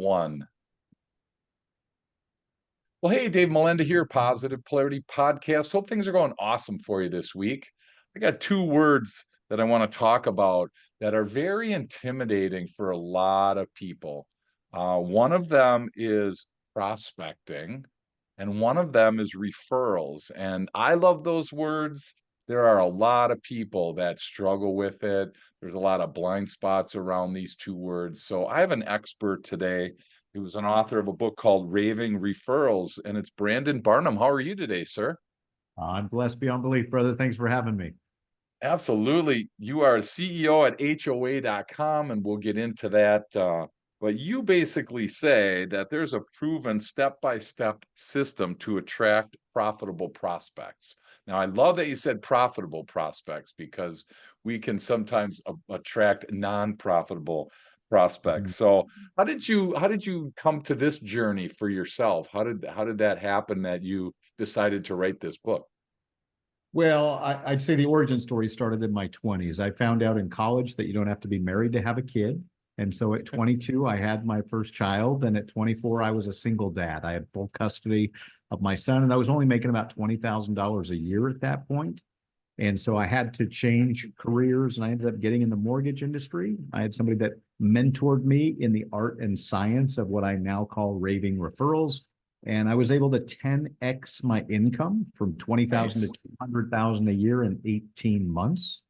One. Well, hey, Dave Melinda here, Positive Polarity Podcast. Hope things are going awesome for you this week. I got two words that I want to talk about that are very intimidating for a lot of people. One of them is prospecting, and one of them is referrals. And I love those words. There are a lot of people that struggle with it. There's a lot of blind spots around these two words. So I have an expert today. He was an author of a book called Raving Referrals, and it's Brandon Barnum. How are you today, sir? I'm blessed beyond belief, brother. Thanks for having me. Absolutely. You are a CEO at HOA.com, and we'll get into that. But you basically say that there's a proven step-by-step system to attract profitable prospects. Now, I love that you said profitable prospects because we can sometimes attract non-profitable prospects. So how did you come to this journey for yourself? How did that happen that you decided to write this book? Well, I'd say the origin story started in my 20s. I found out in college that you don't have to be married to have a kid. And so at 22, I had my first child. And at 24, I was a single dad. I had full custody of my son, and I was only making about $20,000 a year at that point. And so I had to change careers, and I ended up getting in the mortgage industry. I had somebody that mentored me in the art and science of what I now call raving referrals. And I was able to 10x my income from 20,000 to 200,000 a year in 18 months.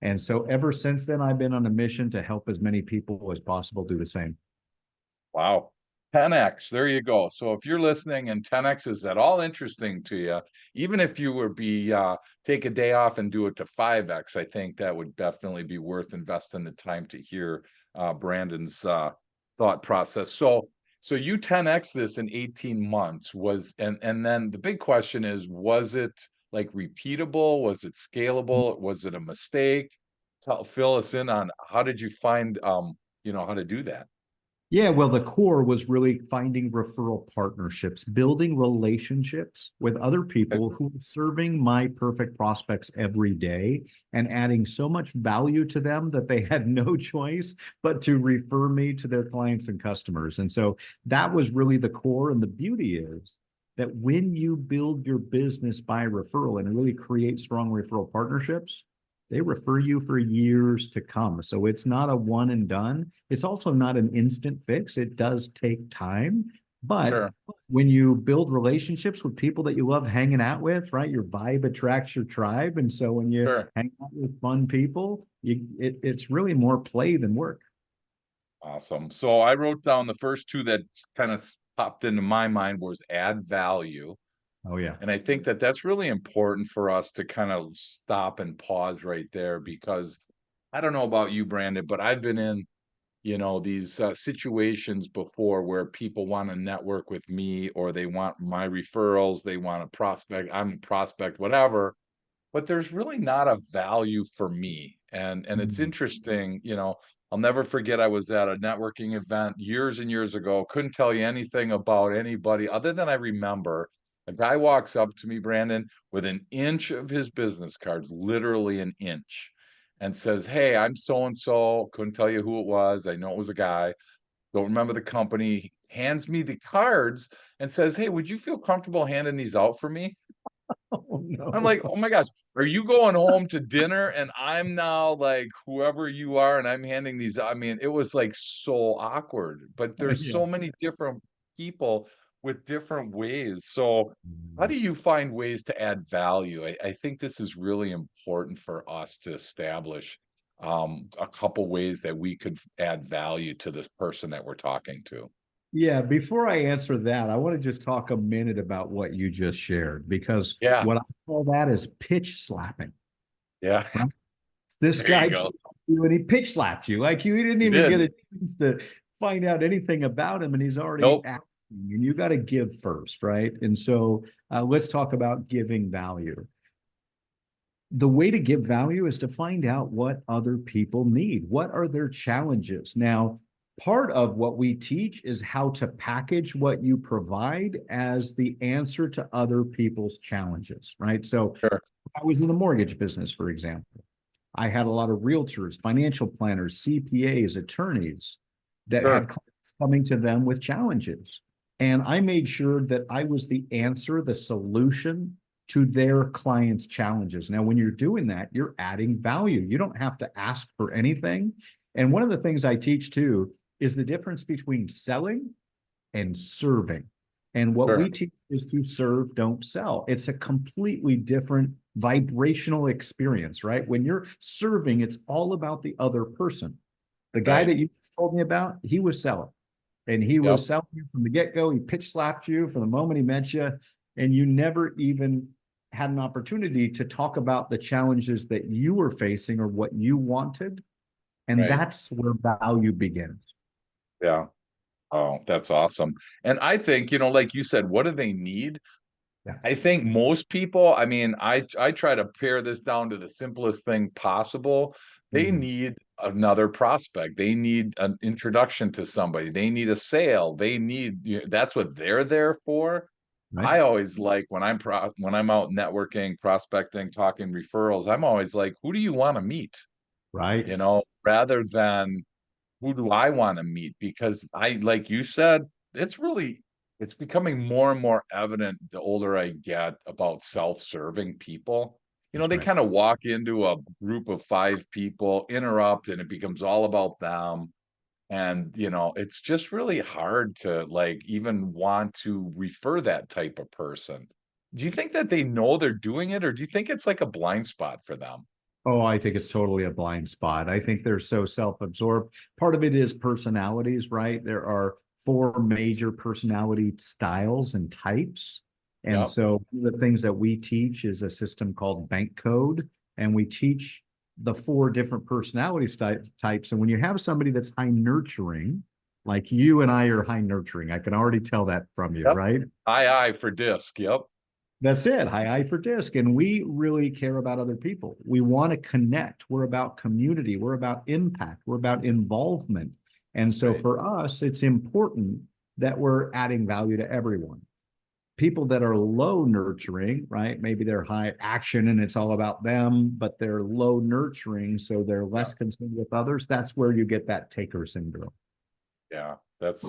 And so ever since then, I've been on a mission to help as many people as possible do the same. Wow. 10x, there you go. So if you're listening and 10x is at all interesting to you, even if you would take a day off and do it to 5x, I think that would definitely be worth investing the time to hear Brandon's thought process. So you 10x this in 18 months and then the big question is, was it like repeatable? Was it scalable? Was it a mistake? Fill us in on how did you find how to do that? Yeah, well, the core was really finding referral partnerships, building relationships with other people who are serving my perfect prospects every day and adding so much value to them that they had no choice but to refer me to their clients and customers. And so that was really the core. And the beauty is that when you build your business by referral and really create strong referral partnerships, they refer you for years to come. So it's not a one and done. It's also not an instant fix. It does take time. But when you build relationships with people that you love hanging out with, right? Your vibe attracts your tribe. And so when you hang out with fun people, it's really more play than work. Awesome. So I wrote down the first two that kind of popped into my mind was add value. Oh, yeah. And I think that that's really important for us to kind of stop and pause right there, because I don't know about you, Brandon, but I've been in, these situations before where people want to network with me, or they want my referrals, they want a prospect, I'm a prospect, whatever, but there's really not a value for me. And it's interesting, I'll never forget, I was at a networking event years and years ago, couldn't tell you anything about anybody other than I remember a guy walks up to me, Brandon, with an inch of his business cards, literally an inch, and says, "Hey, I'm so-and-so." Couldn't tell you who it was. I know it was a guy. Don't remember the company. Hands me the cards and says, "Hey, would you feel comfortable handing these out for me?" Oh, no. I'm like, "Oh my gosh, are you going home to dinner and I'm now like whoever you are and I'm handing these?" I mean, it was like so awkward, but there's Yeah. so many different people with different ways. So how do you find ways to add value? I think this is really important for us to establish a couple ways that we could add value to this person that we're talking to. Yeah, before I answer that, I want to just talk a minute about what you just shared, because Yeah. what I call that is pitch slapping. Yeah. Right? This There you guy go. came up to you and he pitch slapped you. Like you didn't He even get did. a chance to find out anything about him, and he's already Nope. asking, and you got to give first, right? And so let's talk about giving value. The way to give value is to find out what other people need. What are their challenges? Now, part of what we teach is how to package what you provide as the answer to other people's challenges, right? So Sure. I was in the mortgage business, for example. I had a lot of realtors, financial planners, CPAs, attorneys that had Sure. clients coming to them with challenges. And I made sure that I was the answer, the solution to their clients' challenges. Now, when you're doing that, you're adding value. You don't have to ask for anything. And one of the things I teach too is the difference between selling and serving. And what Sure. we teach is to serve, don't sell. It's a completely different vibrational experience, right? When you're serving, it's all about the other person. The guy Right. that you just told me about, he was selling. And he Yep. was selling you from the get-go. He pitch slapped you from the moment he met you, and you never even had an opportunity to talk about the challenges that you were facing or what you wanted. And Right. that's where value begins. Yeah. Oh, that's awesome. And I think, like you said, what do they need? Yeah. I think most people, I mean, I try to pare this down to the simplest thing possible. They Mhm. need another prospect. They need an introduction to somebody. They need a sale. They need, that's what they're there for. Right. I always like when I'm out networking, prospecting, talking referrals, I'm always like, who do you want to meet? Right. Rather than who do I want to meet? Because like you said, it's becoming more and more evident the older I get about self-serving people. That's They right. kind of walk into a group of five people, interrupt, and it becomes all about them. And, it's just really hard to like even want to refer that type of person. Do you think that they know they're doing it, or do you think it's like a blind spot for them? Oh, I think it's totally a blind spot. I think they're so self-absorbed. Part of it is personalities, right? There are four major personality styles and types. And Yep. so one of the things that we teach is a system called bank code. And we teach the four different personality types. And when you have somebody that's high nurturing, like you and I are high nurturing, I can already tell that from you, Yep. right? I for disc. Yep. That's it. High I for disc. And we really care about other people. We want to connect. We're about community. We're about impact. We're about involvement. And so Right. for us, it's important that we're adding value to everyone. People that are low nurturing, right? Maybe they're high action and it's all about them, but they're low nurturing. So they're Yeah. less concerned with others. That's where you get that taker syndrome. Yeah. That's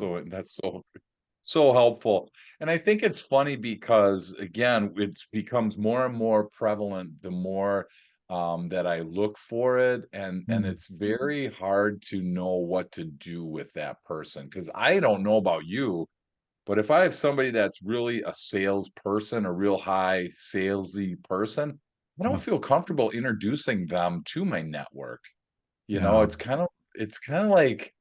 so helpful. And I think it's funny because again, it becomes more and more prevalent the more that I look for it, and Mm, it's very hard to know what to do with that person because I don't know about you, but if I have somebody that's really a salesperson, a real high salesy person, I don't yeah. feel comfortable introducing them to my network. Yeah. It's kind of like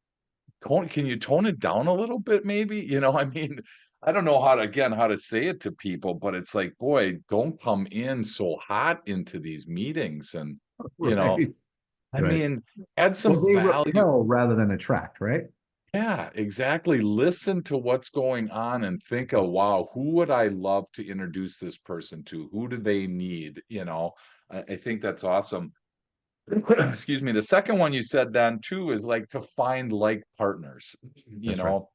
can you tone it down a little bit maybe? I mean, I don't know how to say it to people, but it's like, boy, don't come in so hot into these meetings and, you know, Right. I Right. mean, add Well, some they value. repel rather than attract, right? Yeah, exactly. Listen to what's going on and think of, wow, who would I love to introduce this person to? Who do they need? I think that's awesome. Excuse me. The second one you said then too is like to find like partners, you That's right. know,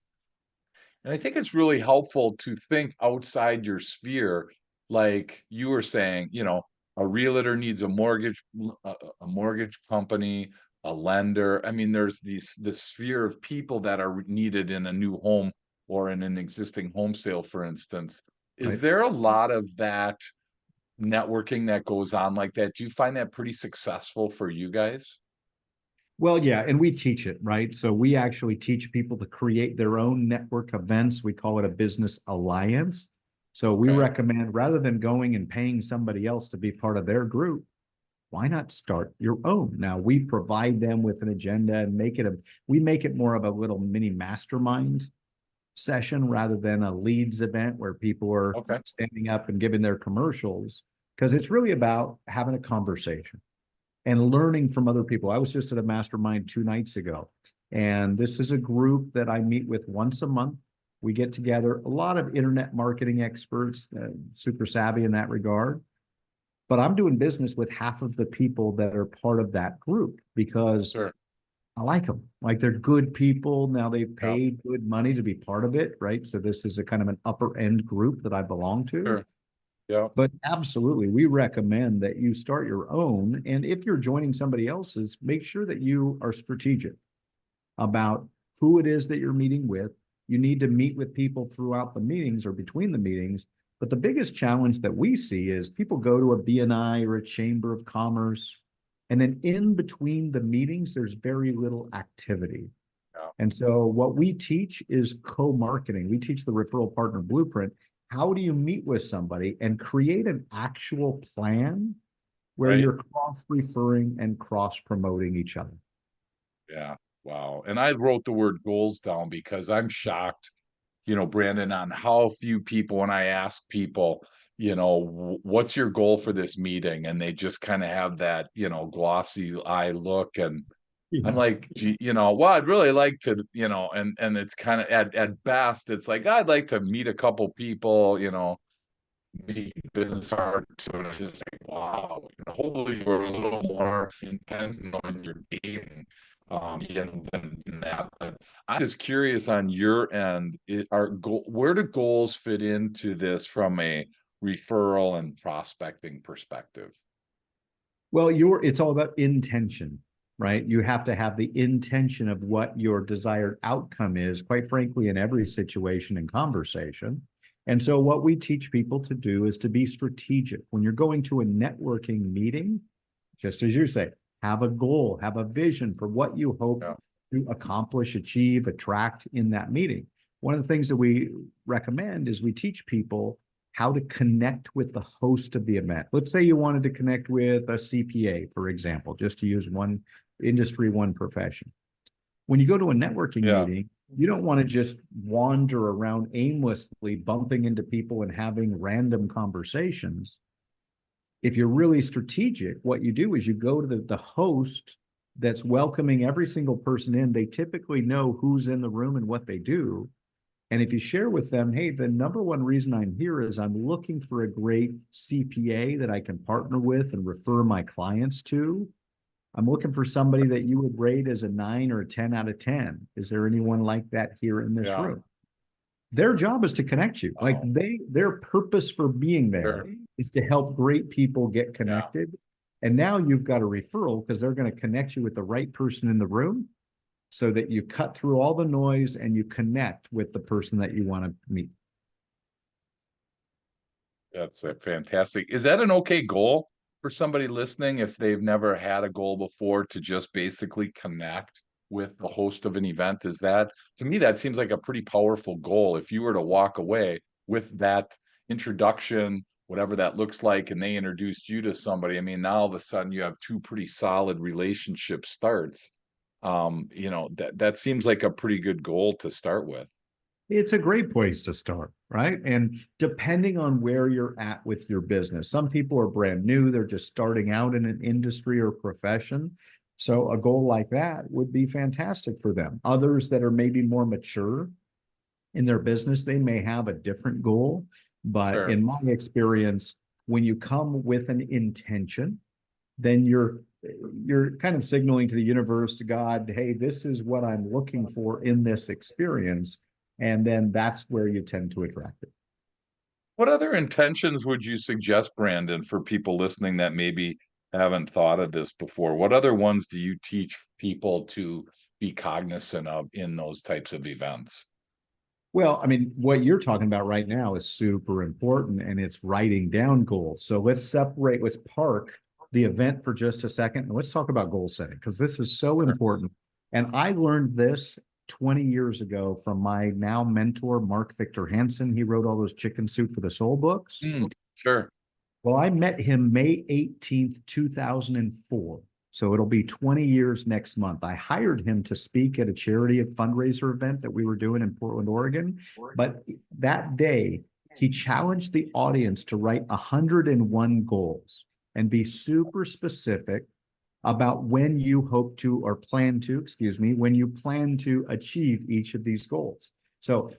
And I think it's really helpful to think outside your sphere. Like you were saying, a realtor needs a mortgage company, a lender. I mean, there's this sphere of people that are needed in a new home or in an existing home sale, for instance. Is Right. there a lot of that networking that goes on like that? Do you find that pretty successful for you guys? Well, yeah, and we teach it, right? So we actually teach people to create their own network events. We call it a business alliance. So we Okay. recommend rather than going and paying somebody else to be part of their group, why not start your own? Now we provide them with an agenda and we make it more of a little mini mastermind session rather than a leads event where people are Okay. standing up and giving their commercials because it's really about having a conversation and learning from other people. I was just at a mastermind 2 nights ago, and this is a group that I meet with once a month. We get together, a lot of internet marketing experts, super savvy in that regard. But I'm doing business with half of the people that are part of that group because Sure. I like them. Like they're good people. Now they Yeah. paid good money to be part of it, right? So this is a kind of an upper end group that I belong to. Sure. Yeah. But absolutely, we recommend that you start your own. And if you're joining somebody else's, make sure that you are strategic about who it is that you're meeting with. You need to meet with people throughout the meetings or between the meetings. But the biggest challenge that we see is people go to a BNI or a chamber of commerce, and then in between the meetings, there's very little activity. Yeah. And so what we teach is co-marketing. We teach the referral partner blueprint. How do you meet with somebody and create an actual plan where Right. you're cross-referring and cross-promoting each other? Yeah. Wow. And I wrote the word goals down because I'm shocked, Brandon, on how few people, when I ask people, what's your goal for this meeting? And they just kind of have that, glossy eye look. And I'm Yeah. like, gee, well, I'd really like to, and it's kind of at best, it's like, I'd like to meet a couple people, meet business artists, and it's just like, wow, hopefully you're a little more intent on your game, than that. But I'm just curious on your end, where do goals fit into this from a referral and prospecting perspective? Well, it's all about intention, right? You have to have the intention of what your desired outcome is, quite frankly, in every situation and conversation. And so what we teach people to do is to be strategic. When you're going to a networking meeting, just as you say, have a goal, have a vision for what you hope Yeah. to accomplish, achieve, attract in that meeting. One of the things that we recommend is we teach people how to connect with the host of the event. Let's say you wanted to connect with a CPA, for example, just to use one industry, one profession. When you go to a networking Yeah. meeting, you don't want to just wander around aimlessly, bumping into people and having random conversations. If you're really strategic, what you do is you go to the host that's welcoming every single person in. They typically know who's in the room and what they do. And if you share with them, hey, the number one reason I'm here is I'm looking for a great CPA that I can partner with and refer my clients to. I'm looking for somebody that you would rate as a 9 or a 10 out of 10. Is there anyone like that here in this Yeah. room? Their job is to connect you. Like Oh, their purpose for being there sure. is to help great people get Yeah. connected. And now you've got a referral because they're going to connect you with the right person in the room so that you cut through all the noise and you connect with the person that you want to meet. That's fantastic. Is that an okay goal for somebody listening if they've never had a goal before to just basically connect with the host of an event? Is that, to me, that seems like a pretty powerful goal. If you were to walk away with that introduction, whatever that looks like, and they introduced you to somebody, I mean, now all of a sudden you have two pretty solid relationship starts. That seems like a pretty good goal to start with. It's a great place to start, right? And depending on where you're at with your business, some people are brand new, they're just starting out in an industry or profession. So a goal like that would be fantastic for them. Others that are maybe more mature in their business, they may have a different goal. But Sure. in my experience, when you come with an intention, then you're kind of signaling to the universe, to God, hey, this is what I'm looking for in this experience. And then that's where you tend to attract it. What other intentions would you suggest, Brandon, for people listening that maybe haven't thought of this before? What other ones do you teach people to be cognizant of in those types of events? Well, I mean, what you're talking about right now is super important, and it's writing down goals. So let's park the event for just a second and let's talk about goal setting because this is so Sure. important. And I learned this 20 years ago from my now mentor, Mark Victor Hansen. He wrote all those Chicken Soup for the Soul books. Sure. Well, I met him May 18th, 2004. So it'll be 20 years next month. I hired him to speak at a charity fundraiser event that we were doing in Portland, Oregon. But that day, he challenged the audience to write 101 goals and be super specific about when you hope to or plan to, excuse me, when you plan to achieve each of these goals. So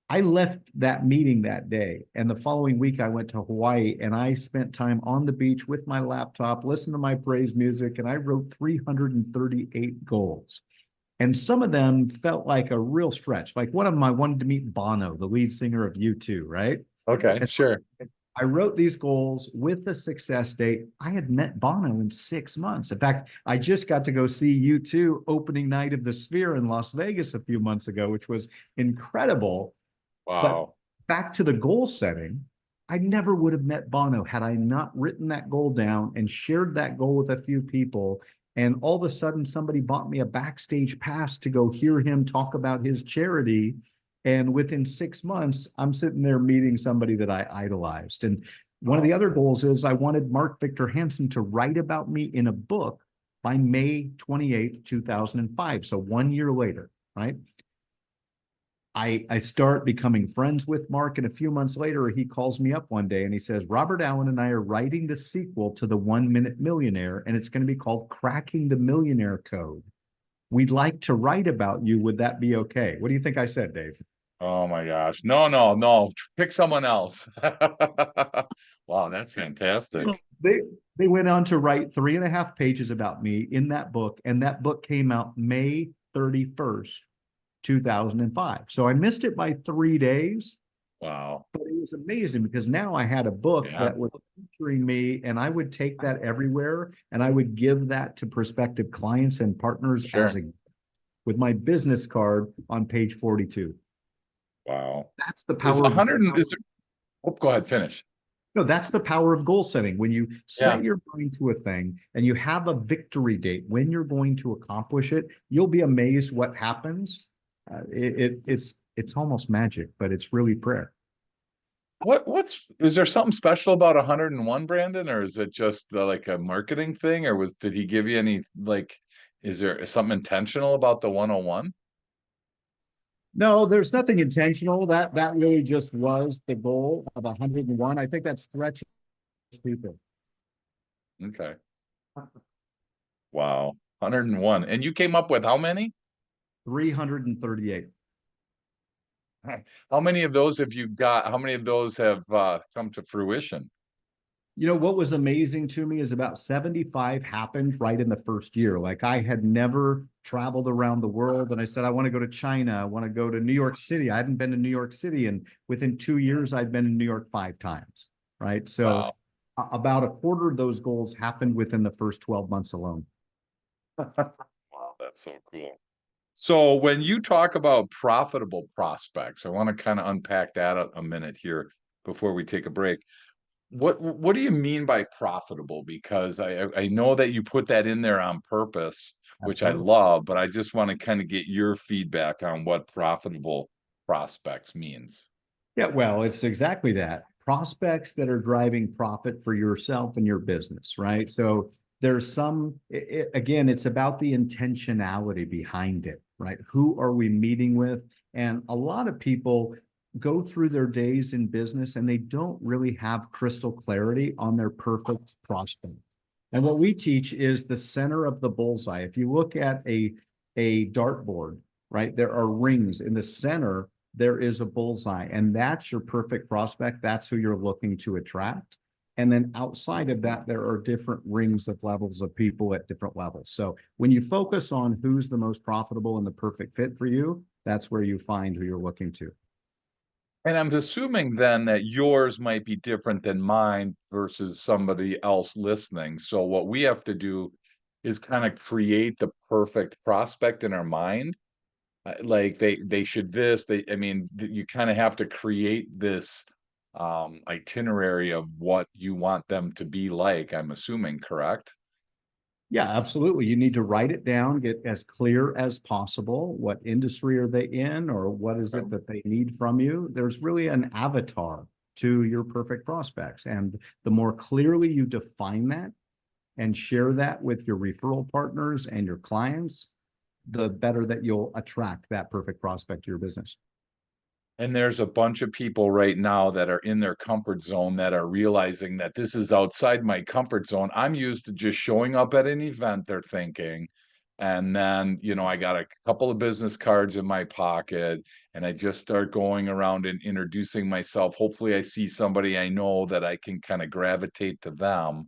I left that meeting that day, and the following week I went to Hawaii and I spent time on the beach with my laptop, listened to my praise music, and I wrote 338 goals. And some of them felt like a real stretch. Like one of them, I wanted to meet Bono, the lead singer of U2, right? Okay, And sure. I wrote these goals with a success date. I had met Bono in 6 months. In fact, I just got to go see U2 opening night of the Sphere in Las Vegas a few months ago, which was incredible. But Wow. back to the goal setting, I never would have met Bono had I not written that goal down and shared that goal with a few people. And all of a sudden, somebody bought me a backstage pass to go hear him talk about his charity. And within 6 months, I'm sitting there meeting somebody that I idolized. And one of the Wow. other goals is I wanted Mark Victor Hansen to write about me in a book by May 28th, 2005. So 1 year later, right? I start becoming friends with Mark, and a few months later, he calls me up one day and he says, Robert Allen and I are writing the sequel to The 1 Minute Millionaire, and it's going to be called Cracking the Millionaire Code. We'd like to write about you. Would that be okay? What do you think I said, Dave? Oh my gosh. No, no, no. Pick someone else. Wow, that's fantastic. They they went on to write 3.5 pages about me in that book, and that book came out May 31st, 2005. So I missed it by 3 days, Wow. but it was amazing because now I had a book Yeah, that was featuring me, and I would take that everywhere and I would give that to prospective clients and partners as sure. a with my business card on page 42. Wow. That's the Is power of 100 is there, oh, go ahead, finish. no, that's the power of goal setting. When you Yeah, set your mind to a thing and you have a victory date when you're going to accomplish it, you'll be amazed what happens. It's almost magic, but it's really prayer. what's is there something special about 101, Brandon, or is it just like a marketing thing, or did he give you any, like, is there something intentional about the 101? No, there's nothing intentional. That really just was the goal of 101. I think that stretches people. Okay. Wow. 101. And you came up with how many? 338. How many of those have you got? How many of those have come to fruition? You know, what was amazing to me is about 75 happened right in the first year. Like I had never traveled around the world and I said, I want to go to China. I want to go to New York City. I hadn't been to New York City. And within 2 years, I'd been in New York 5 times. Right. So Wow. about a quarter of those goals happened within the first 12 months alone. Wow, that's so cool. So when you talk about profitable prospects, I want to kind of unpack that a minute here before we take a break. What do you mean by profitable? Because I know that you put that in there on purpose, which I Absolutely. love, but I just want to kind of get your feedback on what profitable prospects means. Yeah, well, it's exactly that. Prospects that are driving profit for yourself and your business, right? So there's again, it's about the intentionality behind it, right? Who are we meeting with? And a lot of people go through their days in business and they don't really have crystal clarity on their perfect prospect. And what we teach is the center of the bullseye. If you look at a dartboard, right, there are rings in the center, there is a bullseye, and that's your perfect prospect. That's who you're looking to attract. And then outside of that, there are different rings of levels of people at different levels. So when you focus on who's the most profitable and the perfect fit for you, that's where you find who you're looking to. And I'm assuming then that yours might be different than mine versus somebody else listening. So what we have to do is kind of create the perfect prospect in our mind. Like they should this, I mean, you kind of have to create this itinerary of what you want them to be like, I'm assuming, correct? Yeah, absolutely. You need to write it down, get as clear as possible. What industry are they in, or what is it that they need from you? There's really an avatar to your perfect prospects. And the more clearly you define that and share that with your referral partners and your clients, the better that you'll attract that perfect prospect to your business. And there's a bunch of people right now that are in their comfort zone that are realizing that this is outside my comfort zone. I'm used to just showing up at an event, they're thinking, and then, I got a couple of business cards in my pocket, and I just start going around and introducing myself. Hopefully, I see somebody I know that I can kind of gravitate to them.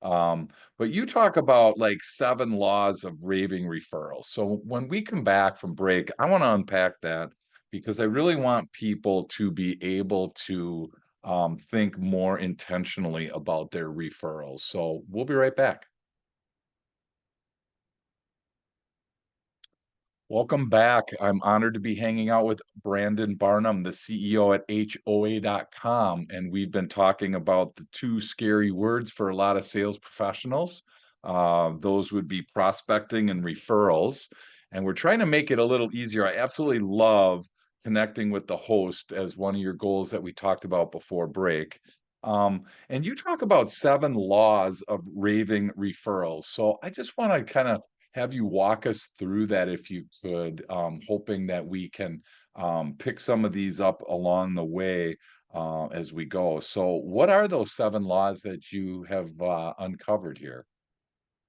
But you talk about like 7 laws of raving referrals. So when we come back from break, I want to unpack that because I really want people to be able to think more intentionally about their referrals. So we'll be right back. Welcome back. I'm honored to be hanging out with Brandon Barnum, the CEO at HOA.com. And we've been talking about the two scary words for a lot of sales professionals. Those would be prospecting and referrals. And we're trying to make it a little easier. I absolutely love connecting with the host as one of your goals that we talked about before break. And you talk about 7 laws of raving referrals. So I just want to kind of have you walk us through that if you could, hoping that we can pick some of these up along the way as we go. So, what are those 7 laws that you have uncovered here?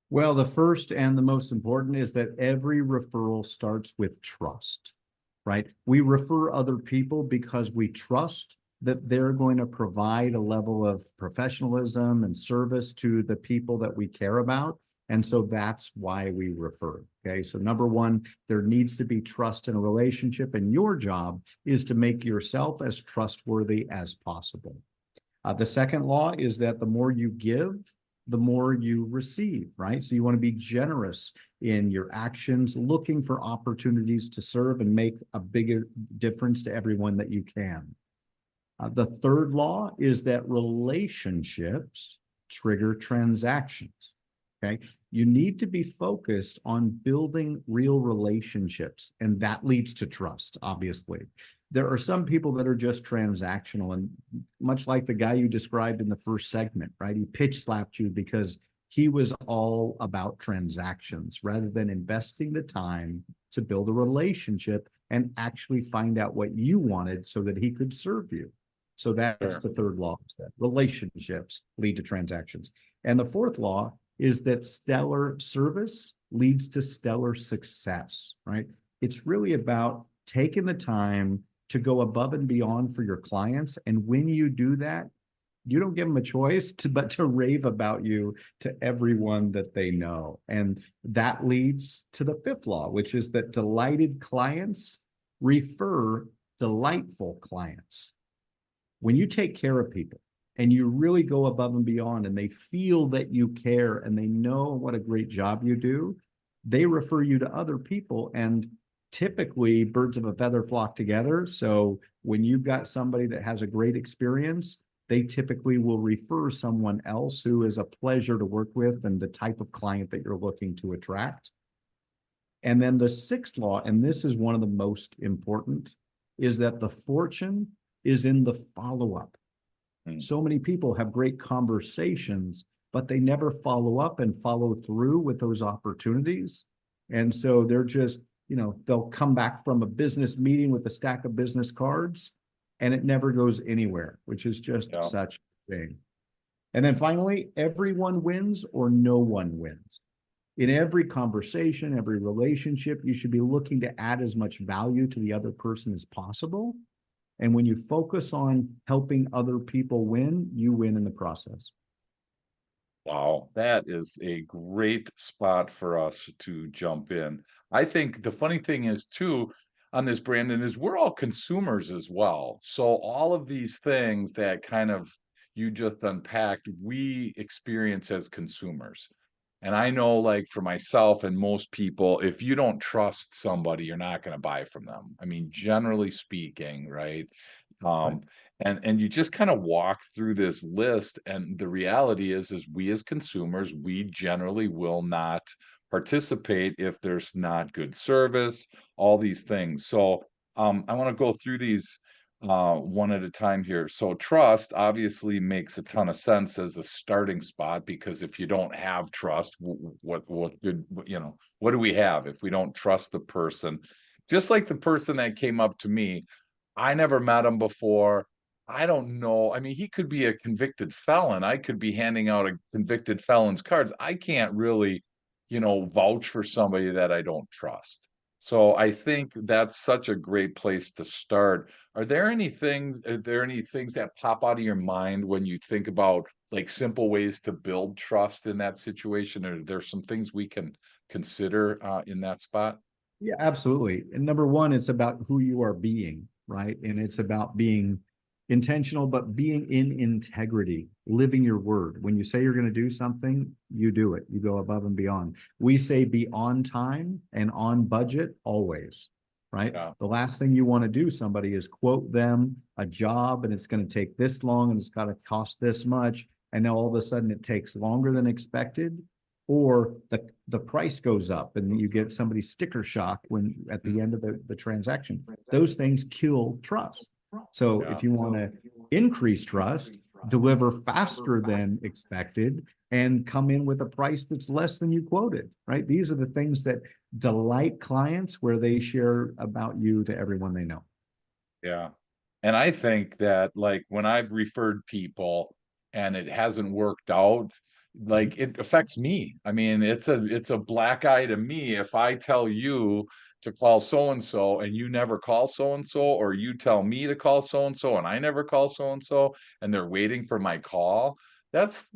Well, the first and the most important is that every referral starts with trust, right? We refer other people because we trust that they're going to provide a level of professionalism and service to the people that we care about. And so that's why we refer. Okay. So, number one, there needs to be trust in a relationship, and your job is to make yourself as trustworthy as possible. The second law is that the more you give, the more you receive, right? So you want to be generous in your actions, looking for opportunities to serve and make a bigger difference to everyone that you can. The third law is that relationships trigger transactions. Okay. You need to be focused on building real relationships, and that leads to trust, obviously. There are some people that are just transactional, and much like the guy you described in the first segment, right? He pitch slapped you because he was all about transactions rather than investing the time to build a relationship and actually find out what you wanted so that he could serve you. So that's Sure. the third law, is that relationships lead to transactions. And the fourth law is that stellar service leads to stellar success, right? It's really about taking the time to go above and beyond for your clients. And when you do that, you don't give them a choice but to rave about you to everyone that they know. And that leads to the fifth law, which is that delighted clients refer delightful clients. When you take care of people and you really go above and beyond, and they feel that you care and they know what a great job you do, they refer you to other people. And typically birds of a feather flock together. So when you've got somebody that has a great experience, they typically will refer someone else who is a pleasure to work with and the type of client that you're looking to attract. And then the sixth law, and this is one of the most important, is that the fortune is in the follow-up. Mm. So many people have great conversations, but they never follow up and follow through with those opportunities. And so they're just, they'll come back from a business meeting with a stack of business cards and it never goes anywhere, which is just Yeah. such a thing. And then finally, everyone wins or no one wins. In every conversation, every relationship, you should be looking to add as much value to the other person as possible. And when you focus on helping other people win, you win in the process. Wow, that is a great spot for us to jump in. I think the funny thing is too on this, Brandon, is we're all consumers as well. So all of these things that kind of you just unpacked, we experience as consumers. And I know, like for myself and most people, if you don't trust somebody, you're not going to buy from them. I mean, generally speaking, right? Right. Um, and you just kind of walk through this list, and the reality is we as consumers, we generally will not participate if there's not good service, all these things. So I want to go through these one at a time here. So trust obviously makes a ton of sense as a starting spot, because if you don't have trust, what good, what do we have if we don't trust the person? Just like the person that came up to me, I never met him before. I don't know. I mean, he could be a convicted felon. I could be handing out a convicted felon's cards. I can't really, vouch for somebody that I don't trust. So I think that's such a great place to start. Are there any things that pop out of your mind when you think about like simple ways to build trust in that situation? Or there's some things we can consider in that spot? Yeah, absolutely. And number one, it's about who you are being, right? And it's about being intentional, but being in integrity, living your word. When you say you're going to do something, you do it. You go above and beyond. We say be on time and on budget always, right? Yeah. The last thing you want to do somebody is quote them a job and it's going to take this long and it's got to cost this much. And now all of a sudden it takes longer than expected, or the price goes up and you get somebody sticker shock when at the end of the transaction. Those things kill trust. So Yeah. if you want to increase trust, deliver faster than expected, and come in with a price that's less than you quoted, right? These are the things that delight clients, where they share about you to everyone they know. Yeah. And I think that, like, when I've referred people and it hasn't worked out, like, it affects me. I mean, it's a black eye to me if I tell you to call so and so and you never call so and so, or you tell me to call so and so and I never call so and so, and they're waiting for my call. That's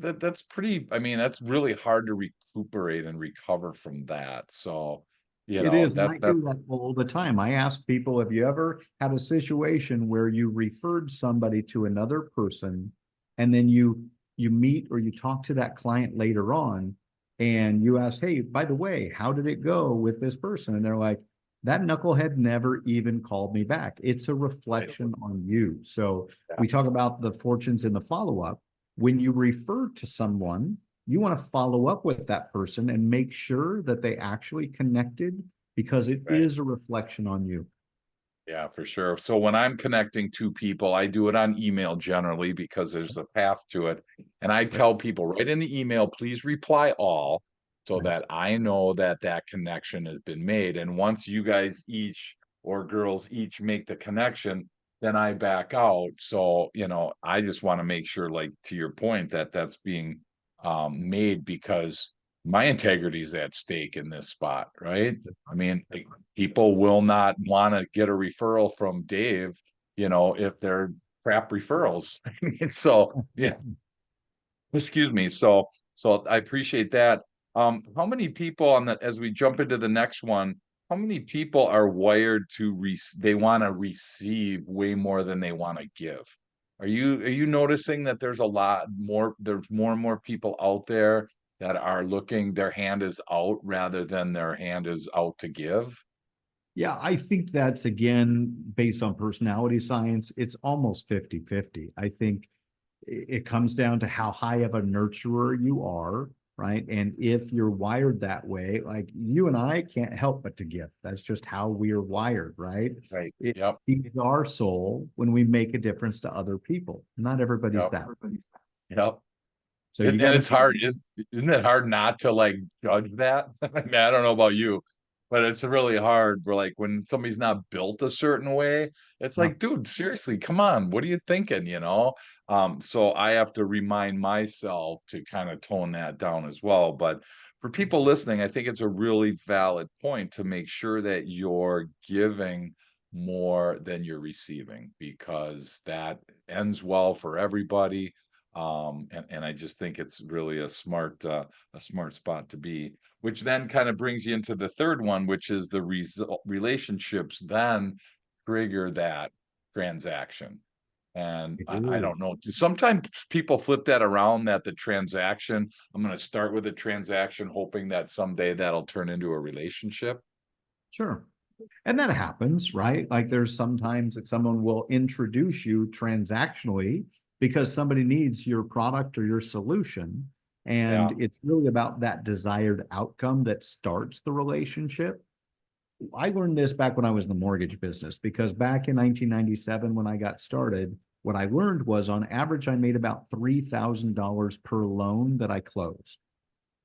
pretty, I mean, that's really hard to recuperate and recover from that. So, It is, and that I that do that all the time. I ask people, have you ever had a situation where you referred somebody to another person, and then you meet or you talk to that client later on, and you ask, hey, by the way, how did it go with this person? And they're like, that knucklehead never even called me back. It's a reflection on you. So we talk about the fortunes in the follow-up. When you refer to someone, you want to follow up with that person and make sure that they actually connected, because it Right. is a reflection on you. Yeah, for sure. So when I'm connecting two people, I do it on email generally because there's a path to it. And I Right. tell people right in the email, please reply all, so Nice. that I know that that connection has been made. And once you guys each, or girls each, make the connection, then I back out. So, I just want to make sure, like, to your point, that that's being made, because my integrity is at stake in this spot, right? I mean, people will not want to get a referral from Dave, if they're crap referrals. So, yeah, excuse me. So I appreciate that. How many people as we jump into the next one, how many people are wired to they want to receive way more than they want to give? Are you noticing that there's more and more people out there that are looking, their hand is out rather than their hand is out to give? Yeah, I think that's, again, based on personality science. It's almost 50-50. I think it comes down to how high of a nurturer you are, right? And if you're wired that way, like you and I can't help but to give. That's just how we're wired, right? Right. It Yep. feeds our soul when we make a difference to other people. Not everybody's Yep. that. Yep. So you And got to. it's hard, isn't it hard not to, like, judge that? I mean, I don't know about you, but it's really hard for, like, when somebody's not built a certain way, it's Yeah. like, dude, seriously, come on, what are you thinking? So I have to remind myself to kind of tone that down as well. But for people listening, I think it's a really valid point to make sure that you're giving more than you're receiving, because that ends well for everybody. And I just think it's really a smart spot to be, which then kind of brings you into the third one, which is the relationships then trigger that transaction. And I Ooh. don't know. Sometimes people flip that around, that the transaction, I'm going to start with a transaction, hoping that someday that'll turn into a relationship. Sure. And that happens, right? Like there's sometimes that someone will introduce you transactionally because somebody needs your product or your solution. And Yeah. it's really about that desired outcome that starts the relationship. I learned this back when I was in the mortgage business, because back in 1997, when I got started, what I learned was on average, I made about $3,000 per loan that I closed.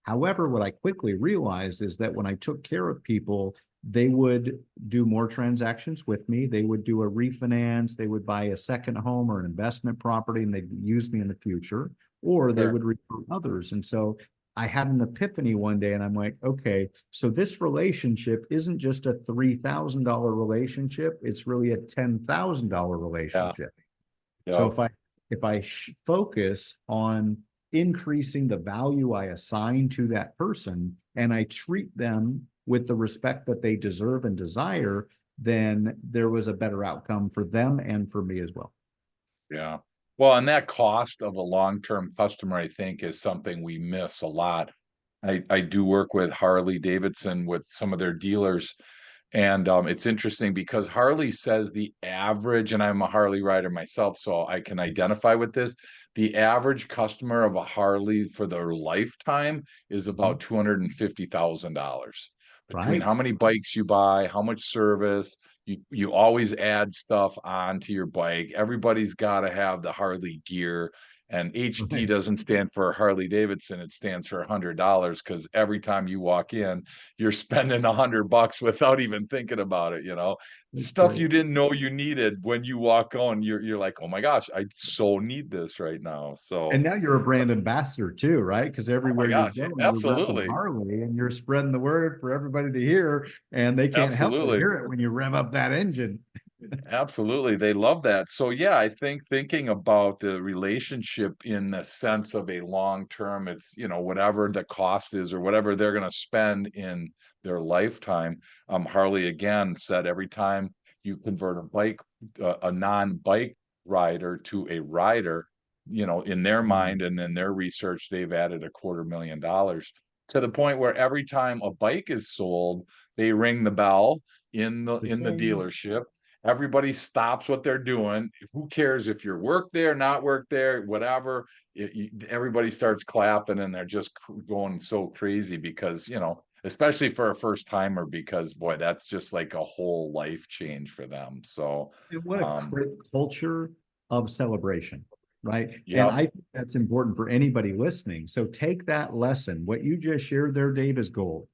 However, what I quickly realized is that when I took care of people, they would do more transactions with me. They would do a refinance, they would buy a second home or an investment property, and they'd use me in the future, or they Sure. would refer others. And so I had an epiphany one day, and I'm like, okay, so this relationship isn't just a $3,000 relationship, it's really a $10,000 Yeah. relationship. So Yep. if I focus on increasing the value I assign to that person, and I treat them with the respect that they deserve and desire, then there was a better outcome for them and for me as well. Yeah. Well, and that cost of a long-term customer, I think, is something we miss a lot. I do work with Harley Davidson with some of their dealers, and, it's interesting because Harley says the average, and I'm a Harley rider myself, so I can identify with this. The average customer of a Harley for their lifetime is about Mhm. $250,000. Between Right. how many bikes you buy, how much service, you always add stuff onto your bike. Everybody's gotta have the Harley gear, and HD Right. doesn't stand for Harley Davidson, it stands for $100 because every time you walk in, you're spending $100 without even thinking about it, you know? That's Stuff great. you didn't know you needed when you walk on, you're like, "Oh my gosh, I so need this right now." And So, now you're a brand ambassador too, right? Because oh my everywhere you gosh, go, you're repping absolutely, Harley and you're spreading the word for everybody to hear, and they can't help but absolutely. hear it when you rev up that engine. Absolutely, they love that. So, yeah, I think thinking about the relationship in the sense of a long term, it's, whatever the cost is or whatever they're gonna spend in their lifetime. Harley again said every time you convert a non-bike rider to a rider, in their Mm. mind and in their research, they've added $250,000 to the point where every time a bike is sold, they ring the bell in the Cha-ching. dealership. Everybody stops what they're doing. Who cares if you're work there, not work there, whatever. Everybody starts clapping and they're just going so crazy because, especially for a first timer, because boy, that's just like a whole life change for them. So, And what a um, great culture of celebration, right? And yep, I think that's important for anybody listening. So take that lesson. What you just shared there, Dave, is gold.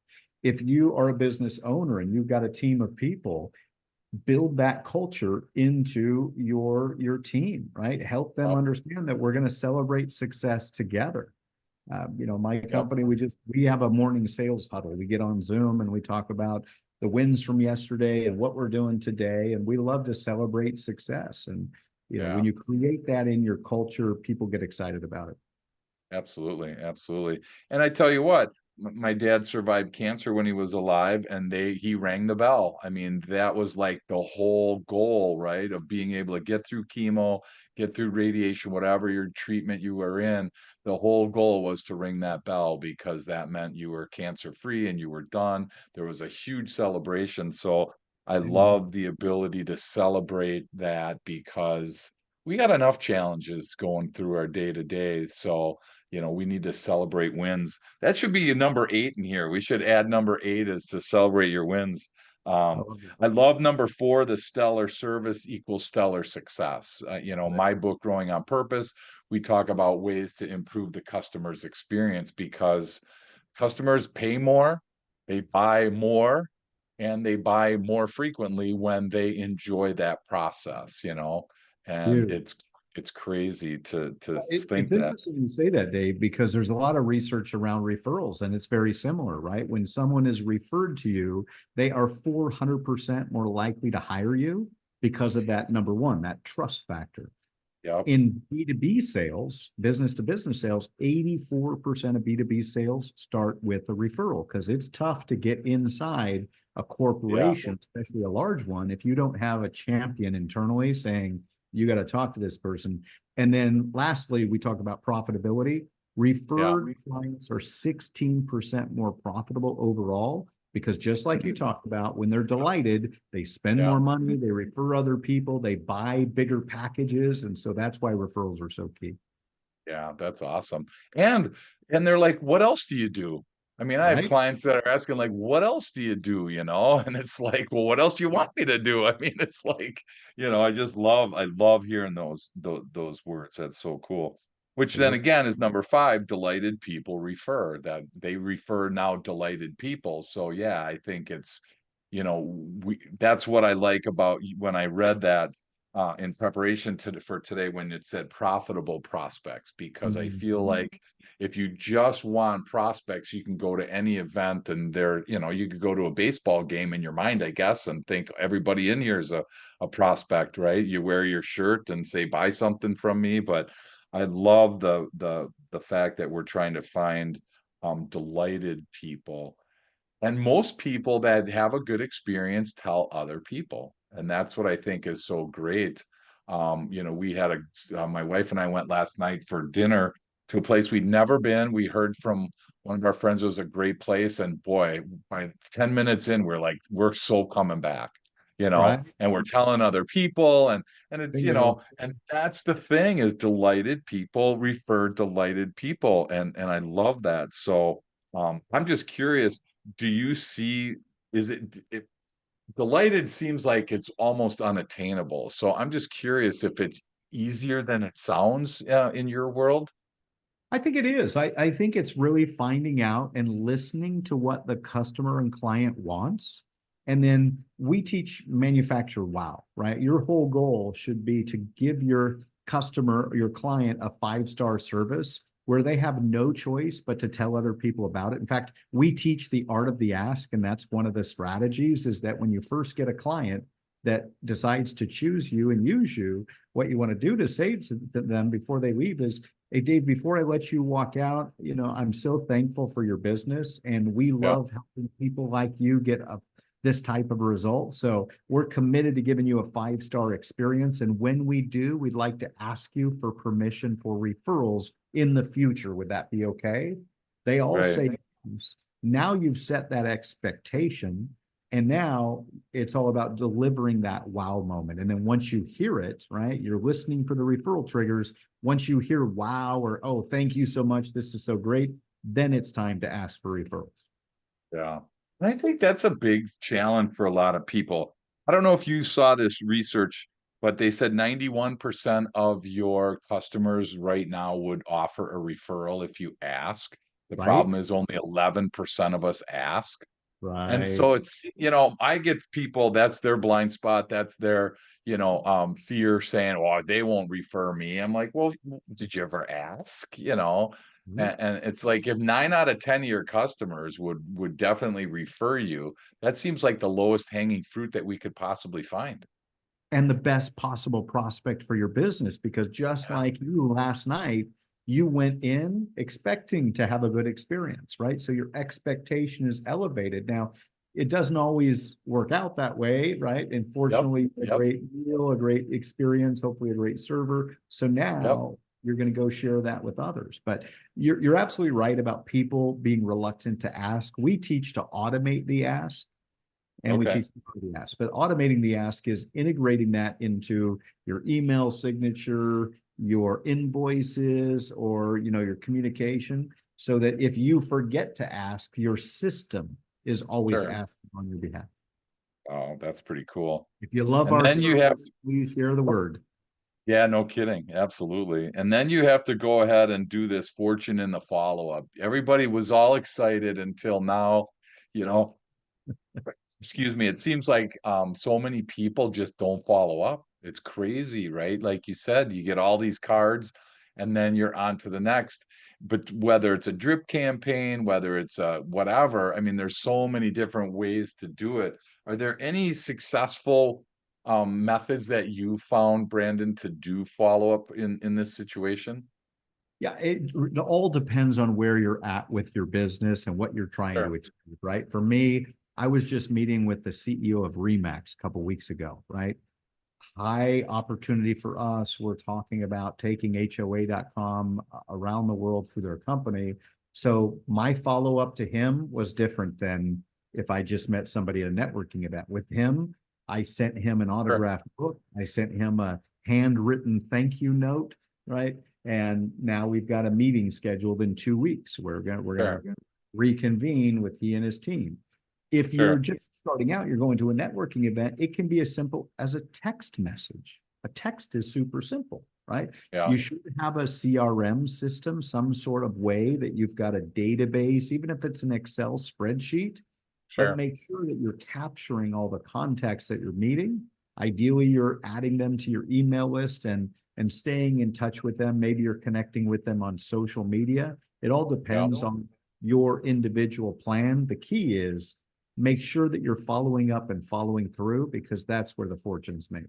If you are a business owner and you've got a team of people, build that culture into your team, right? Help them yep, understand that we're going to celebrate success together. My yep, company, we have a morning sales huddle. We get on Zoom and we talk about the wins from yesterday and what we're doing today. And we love to celebrate success. And when yeah. you create that in your culture, people get excited about it. Absolutely, absolutely. And I tell you what, my dad survived cancer when he was alive, and he rang the bell. I mean, that was like the whole goal, right? Of being able to get through chemo, get through radiation, whatever your treatment you were in. The whole goal was to ring that bell because that meant you were cancer free and you were done. There was a huge celebration. So I Amen. love the ability to celebrate that because we got enough challenges going through our day to day. So, we need to celebrate wins. That should be number 8 in here. We should add number 8 is to celebrate your wins. I Um, love it. I love number 4, the stellar service equals stellar success. Right. My book, Growing on Purpose, we talk about ways to improve the customer's experience because customers pay more, they buy more, and they buy more frequently when they enjoy that process. And Dude. it's crazy to It's think that. interesting you say that, Dave, because there's a lot of research around referrals, and it's very similar, right? When someone is referred to you, they are 400% more likely to hire you because of that number one, that trust factor. Yep, In B2B sales, business to business sales, 84% of B2B sales start with a referral because it's tough to get inside a yeah, corporation, especially a large one, if you don't have a champion internally saying, you got to talk to this person. And then lastly, we talk about profitability. yeah, Referred clients are 16% more profitable overall because just like you talked about, when they're delighted, they spend yeah, more money, they refer other people, they buy bigger packages. And so that's why referrals are so key, yeah, that's awesome. And they're like, "What else do you do?" I mean, I have right? clients that are asking like, "What else do you do?" And it's like, "Well, what else do you want me to do?" I mean, it's like, I love hearing those words. That's so cool. Which then Yep. again is number 5, delighted people refer, that they refer now delighted people. So yeah, I think that's what I like about when I read that in preparation for today when it said profitable prospects, because I feel Mhm. like if you just want prospects, you can go to any event and you could go to a baseball game in your mind, I guess, and think everybody in here is a prospect, right? You wear your shirt and say, buy something from me. But I love the fact that we're trying to find delighted people, and most people that have a good experience tell other people. And that's what I think is so great. We had my wife and I went last night for dinner to a place we'd never been. We heard from one of our friends it was a great place, and boy, by 10 minutes in, we're like, we're so coming back, Right. and we're telling other people, and it's, Bingo. and that's the thing is delighted people refer delighted people, and I love that. So I'm just curious, do you see, is it delighted seems like it's almost unattainable. So I'm just curious if it's easier than it sounds in your world. I think it is. I think it's really finding out and listening to what the customer and client wants. And then we teach manufacture wow, right? Your whole goal should be to give your customer or your client a 5-star service where they have no choice but to tell other people about it. In fact, we teach the art of the ask, and that's one of the strategies is that when you first get a client that decides to choose you and use you, what you want to do to say to them before they leave is, hey, Dave, before I let you walk out, I'm so thankful for your business, and we Yeah, love helping people like you get this type of result. So we're committed to giving you a 5-star experience. And when we do, we'd like to ask you for permission for referrals in the future. Would that be okay? They all right. say yes. Now you've set that expectation. And now it's all about delivering that wow moment. And then once you hear it, right, you're listening for the referral triggers. Once you hear wow or, oh, thank you so much, this is so great, then it's time to ask for referrals. Yeah. And I think that's a big challenge for a lot of people. I don't know if you saw this research, but they said 91% of your customers right now would offer a referral if you ask. The problem Right? is only 11% of us ask. And Right. so it's, I get people, that's their blind spot, that's their, fear saying, oh, they won't refer me. I'm like, well, did you ever ask? And it's like if 9 out of 10 of your customers would definitely refer you, that seems like the lowest hanging fruit that we could possibly find. And the best possible prospect for your business, because just Yeah. like you last night, you went in expecting to have a good experience, right? So your expectation is elevated. Now, it doesn't always work out that way, right? And Yep. fortunately, a Yep. great meal, a great experience, hopefully a great server. So Yep. now you're going to go share that with others. But you're absolutely right about people being reluctant to ask. We teach to automate the ask, and we Okay. teach the ask. But automating the ask is integrating that into your email signature, your invoices, or your communication, so that if you forget to ask, your system is always Sure. asking on your behalf. Oh, that's pretty cool. If you love And our then you have service, please share the word. Yeah, no kidding. Absolutely. And then you have to go ahead and do this fortune in the follow-up. Everybody was all excited until now, you know, excuse me, it seems like so many people just don't follow up. It's crazy, right? Like you said, you get all these cards and then you're on to the next. But whether it's a drip campaign, whether it's a whatever, I mean, there's so many different ways to do it. Are there any successful methods that you found, Brandon, to do follow up in this situation? Yeah, it all depends on where you're at with your business and what you're trying to Sure, achieve, right? For me, I was just meeting with the CEO of Remax a couple weeks ago, right? High opportunity for us. We're talking about taking HOA.com around the world through their company. So my follow up to him was different than if I just met somebody at a networking event. With him, I sent him an sure, autographed book. I sent him a handwritten thank you note, right? And now we've got a meeting scheduled in 2 weeks. We're gonna sure, reconvene with he and his team. If you're sure. just starting out, you're going to a networking event, it can be as simple as a text message. A text is super simple, right? Yeah, You should have a CRM system, some sort of way that you've got a database, even if it's an Excel spreadsheet, but sure. make sure that you're capturing all the contacts that you're meeting. Ideally, you're adding them to your email list and staying in touch with them. Maybe you're connecting with them on social media. It all Yeah. depends on your individual plan. The key is make sure that you're following up and following through, because that's where the fortune's made.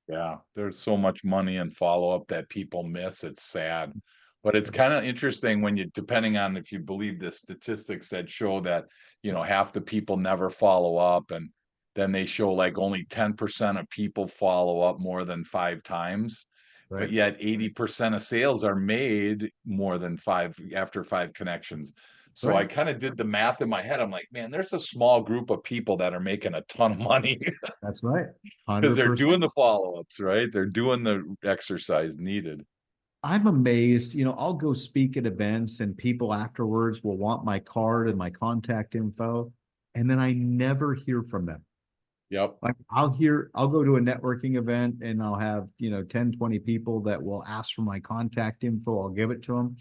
Yeah, there's so much money and follow-up that people miss. It's sad. But it's kind of interesting when you, depending on if you believe the statistics that show that, half the people never follow up. And then they show like only 10% of people follow up more than 5 times. But Right. yet 80% of sales are made more than five after 5 connections. So I Right. kind of did the math in my head. I'm like, man, there's a small group of people that are making a ton of money That's right. because they're 100%. doing the follow-ups, right? They're doing the exercise needed. I'm amazed. I'll go speak at events and people afterwards will want my card and my contact info. And then I never hear from them. Yep. Like I'll go to a networking event and I'll have, 10, 20 people that will ask for my contact info. I'll give it to them.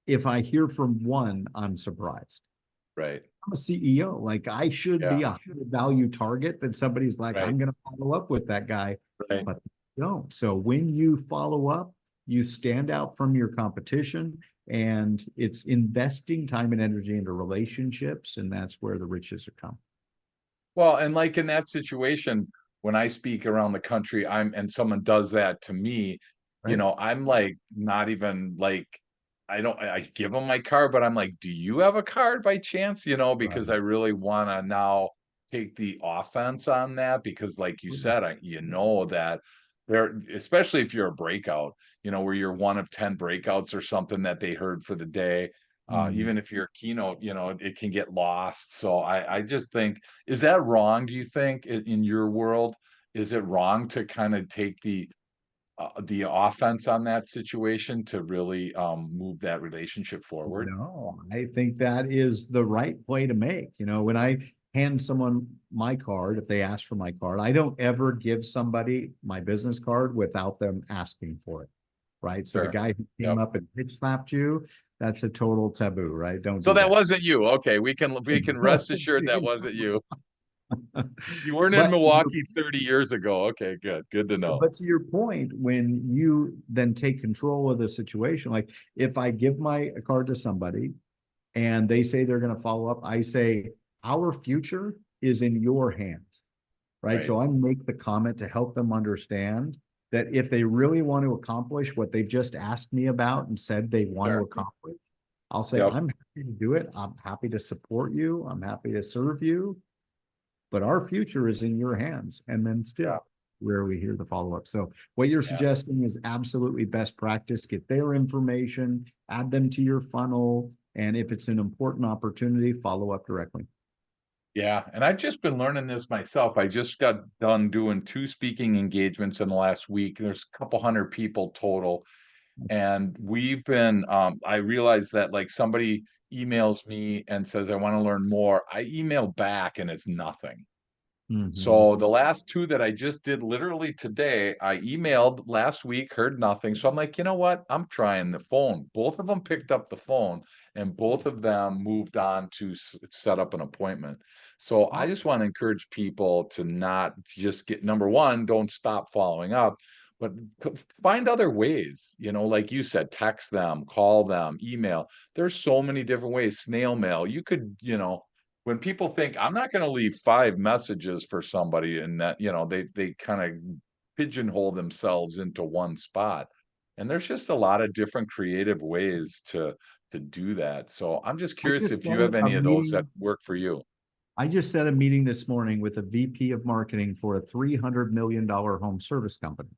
If I hear from one, I'm surprised. Right. I'm a CEO. Like I should Yeah. be a high value target that somebody's like, Right. I'm going to follow up with that guy, Right. but they don't. So when you follow up, you stand out from your competition, and it's investing time and energy into relationships, and that's where the riches are come. Well, and like in that situation, when I speak around the country, and someone does that to me, Right. I'm like not even like I give them my card, but I'm like, do you have a card by chance? Because Right. I really want to now take the offense on that because, like you said, that there, especially if you're a breakout, where you're one of 10 breakouts or something that they heard for the day. Mm. Even if you're a keynote, it can get lost. So I just think, is that wrong, do you think, in your world? Is it wrong to kind of take the offense on that situation to really move that relationship forward? No, I think that is the right play to make. When I hand someone my card, if they ask for my card, I don't ever give somebody my business card without them asking for it. Right. So the Sure. guy who came Yep. up and pitch slapped you, that's a total taboo, right? Don't So do that that. wasn't you. Okay, we can rest assured that wasn't you. You weren't in But to your Milwaukee 30 years ago. Okay, good. Good to know. But to your point, when you then take control of the situation, like if I give my card to somebody and they say they're going to follow up, I say, our future is in your hands, right? Right. So I make the comment to help them understand that if they really want to accomplish what they've just asked me about and said they want to Sure. accomplish, I'll say, Yep. I'm happy to do it. I'm happy to support you. I'm happy to serve you, but our future is in your hands. And then Yeah. still where we hear the follow-up. So what you're Yeah. suggesting is absolutely best practice. Get their information, add them to your funnel. And if it's an important opportunity, follow up directly. Yeah, and I've just been learning this myself. I just got done doing 2 speaking engagements in the last week. There's a couple hundred people total, and we've been, I realized that, like, somebody emails me and says, "I wanna learn more." I email back, and it's nothing. Mhm. So the last 2 that I just did literally today, I emailed last week, heard nothing. So I'm like, you know what? I'm trying the phone. Both of them picked up the phone and both of them moved on to set up an appointment. So I just want to encourage people to not just get number one, don't stop following up, but find other ways, like you said, text them, call them, email. There's so many different ways, snail mail. You could, when people think I'm not going to leave 5 messages for somebody and that, they kind of pigeonhole themselves into one spot. And there's just a lot of different creative ways to do that. So I'm just I curious just if set you have a any of those that meeting. work for you. I just set a meeting this morning with a VP of marketing for a $300 million home service company.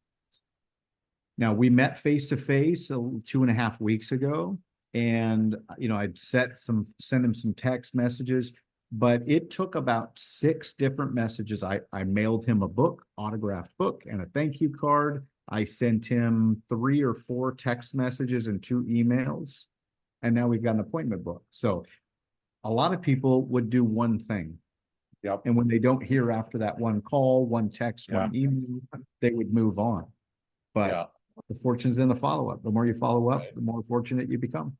Now we met face to face 2.5 weeks ago, and I'd send him some text messages, but it took about 6 different messages. I mailed him a book, autographed book, and a thank you card. I sent him 3 or 4 text messages and 2 emails, and now we've got an appointment book. So a lot of people would do one thing. Yep. And when they don't hear after that one call, one text, Yeah. one email, they would move on. But Yeah. the fortune's in the follow-up. The more you follow up, Right. the more fortunate you become.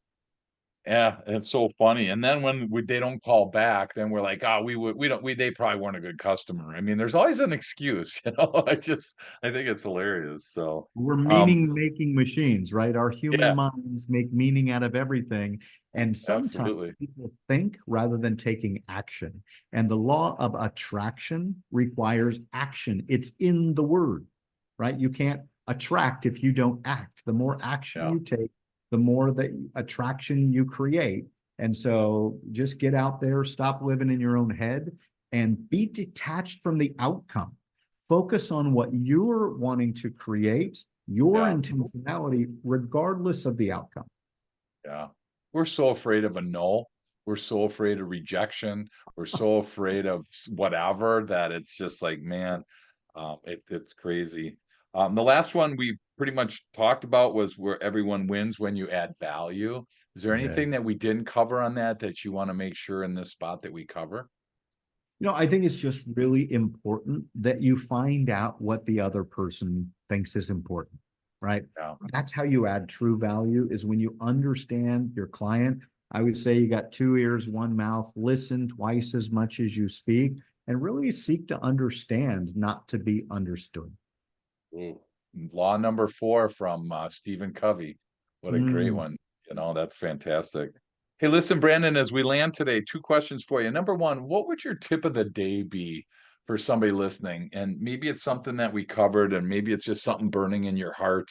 Yeah, it's so funny. And then when they don't call back, then we're like, oh, they probably weren't a good customer. I mean, there's always an excuse, I think it's hilarious. So, We're um, meaning-making machines, right? Our human yeah, minds make meaning out of everything. And sometimes absolutely. people think rather than taking action. And the law of attraction requires action. It's in the word, right? You can't attract if you don't act. The more action Yeah. you take, the more that attraction you create. And so just get out there, stop living in your own head, and be detached from the outcome. Focus on what you're wanting to create, your Yeah. intentionality, regardless of the outcome. Yeah. We're so afraid of a no. We're so afraid of rejection. We're so afraid of whatever that it's just like, man, it's crazy. The last one we pretty much talked about was where everyone wins when you add value. Is there Yeah. anything that we didn't cover on that that you want to make sure in this spot that we cover? I think it's just really important that you find out what the other person thinks is important, right? Yeah. That's how you add true value is when you understand your client. I would say you got two ears, one mouth, listen twice as much as you speak, and really seek to understand, not to be understood. Ooh. Law number 4 from Stephen Covey. What a great Mm. one. That's fantastic. Hey, listen, Brandon, as we land today, 2 questions for you. Number 1, what would your tip of the day be for somebody listening? And maybe it's something that we covered, and maybe it's just something burning in your heart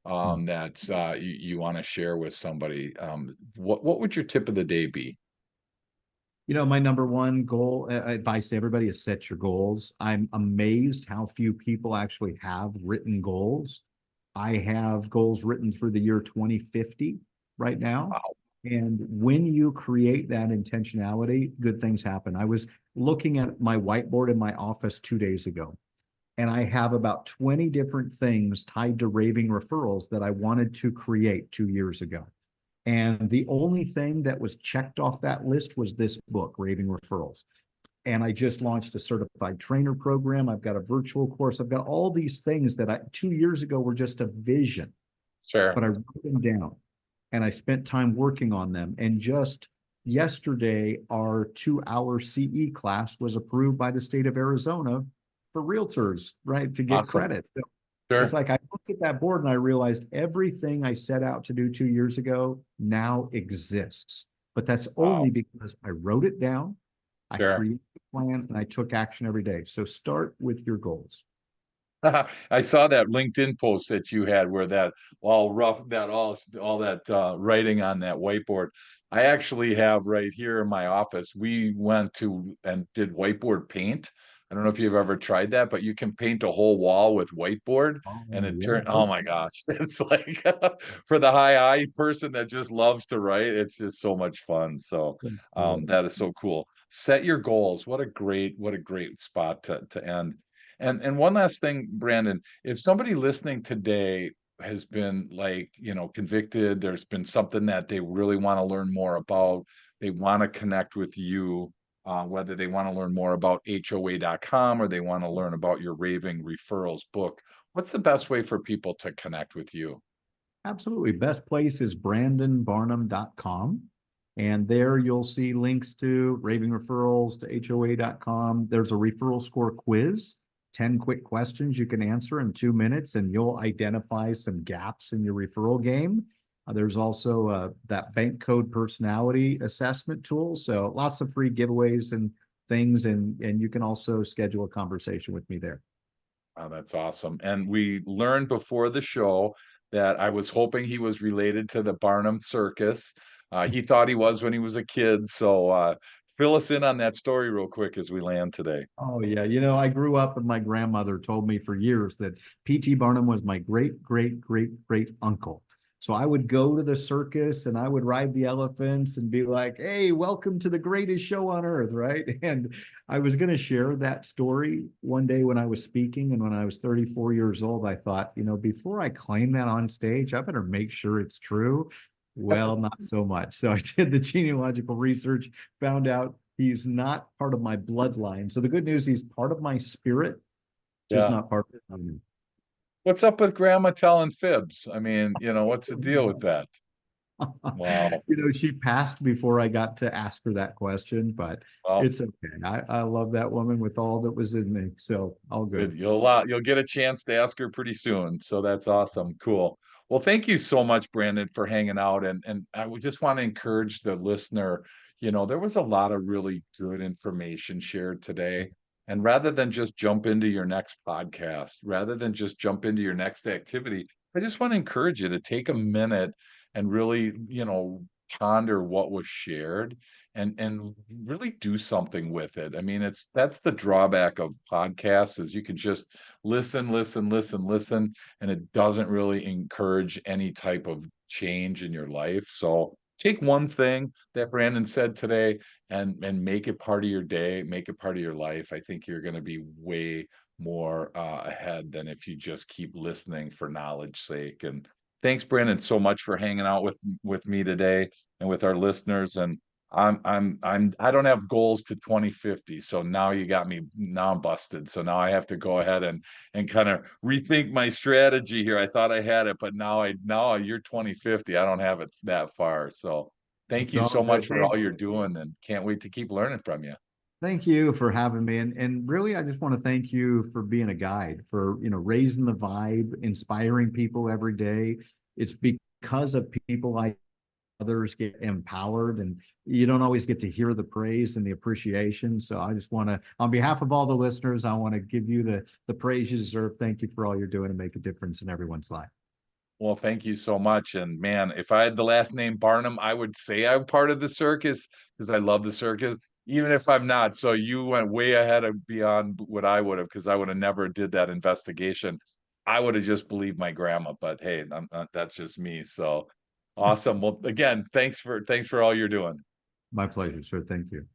that you want to share with somebody. What would your tip of the day be? My number one goal advice to everybody is set your goals. I'm amazed how few people actually have written goals. I have goals written through the year 2050 right now. Wow. And when you create that intentionality, good things happen. I was looking at my whiteboard in my office 2 days ago, and I have about 20 different things tied to raving referrals that I wanted to create 2 years ago. And the only thing that was checked off that list was this book, Raving Referrals. And I just launched a certified trainer program. I've got a virtual course. I've got all these things that 2 years ago were just a vision, Sure. but I wrote them down and I spent time working on them. And just yesterday, our 2 hour CE class was approved by the state of Arizona for realtors, right, to get Awesome. credit. So it's Sure. like I looked at that board and I realized everything I set out to do 2 years ago now exists. But that's only Wow. because I wrote it down, I Sure. created a plan, and I took action every day. So start with your goals. I saw that LinkedIn post that you had where that all rough that all that writing on that whiteboard. I actually have right here in my office. We went to and did whiteboard paint. I don't know if you've ever tried that, but you can paint a whole wall with whiteboard and Oh, it yeah. turned, oh my gosh, it's like for the high eye person that just loves to write, it's just so much fun. So That's cool. that is so cool. Set your goals. What a great spot to end. And one last thing, Brandon, if somebody listening today has been like, convicted, there's been something that they really want to learn more about, they want to connect with you, whether they want to learn more about HOA.com or they want to learn about your Raving Referrals book, what's the best way for people to connect with you? Absolutely. Best place is brandonbarnum.com. And there you'll see links to raving referrals to HOA.com. There's a referral score quiz, 10 quick questions you can answer in 2 minutes, and you'll identify some gaps in your referral game. There's also that bank code personality assessment tool. So lots of free giveaways and things. And you can also schedule a conversation with me there. Oh, that's awesome. And we learned before the show that I was hoping he was related to the Barnum Circus. He thought he was when he was a kid. So fill us in on that story real quick as we land today. Oh yeah, I grew up and my grandmother told me for years that P.T. Barnum was my great great great great uncle. So I would go to the circus and I would ride the elephants and be like, "Hey, welcome to the greatest show on earth," right? And I was going to share that story one day when I was speaking, and when I was 34 years old, I thought, before I claim that on stage, I better make sure it's true. Well, not so much. So I did the genealogical research, found out he's not part of my bloodline. So the good news, he's part of my spirit, just Yeah. not part of me. What's up with grandma telling fibs? I mean, what's the deal with that? Wow. She passed before I got to ask her that question, but Well, it's okay. I love that woman with all that was in me. So all good. good. You'll get a chance to ask her pretty soon. So that's awesome. Cool. Well, thank you so much, Brandon, for hanging out. And I would just want to encourage the listener, there was a lot of really good information shared today. And rather than just jump into your next podcast, rather than just jump into your next activity, I just want to encourage you to take a minute and really, ponder what was shared and really do something with it. I mean, that's the drawback of podcasts is you can just listen, listen, listen, listen, and it doesn't really encourage any type of change in your life. So take one thing that Brandon said today and make it part of your day, make it part of your life. I think you're going to be way more ahead than if you just keep listening for knowledge sake. And thanks, Brandon, so much for hanging out with me today and with our listeners. And I don't have goals to 2050. So now you got me, now I'm busted. So now I have to go ahead and kind of rethink my strategy here. I thought I had it, but now you're 2050. I don't have it that far. So thank It's you all so much good. for all you're doing and can't wait to keep learning from you. Thank you for having me. And really, I just want to thank you for being a guide, for, raising the vibe, inspiring people every day. It's because of people like others get empowered, and you don't always get to hear the praise and the appreciation. So I just want to, on behalf of all the listeners, I want to give you the praise you deserve. Thank you for all you're doing to make a difference in everyone's life. Well, thank you so much. And man, if I had the last name Barnum, I would say I'm part of the circus because I love the circus, even if I'm not. So you went way ahead of beyond what I would have because I would have never did that investigation. I would have just believed my grandma. But hey, that's just me. So awesome. Well, again, thanks for all you're doing. My pleasure, sir. Thank you.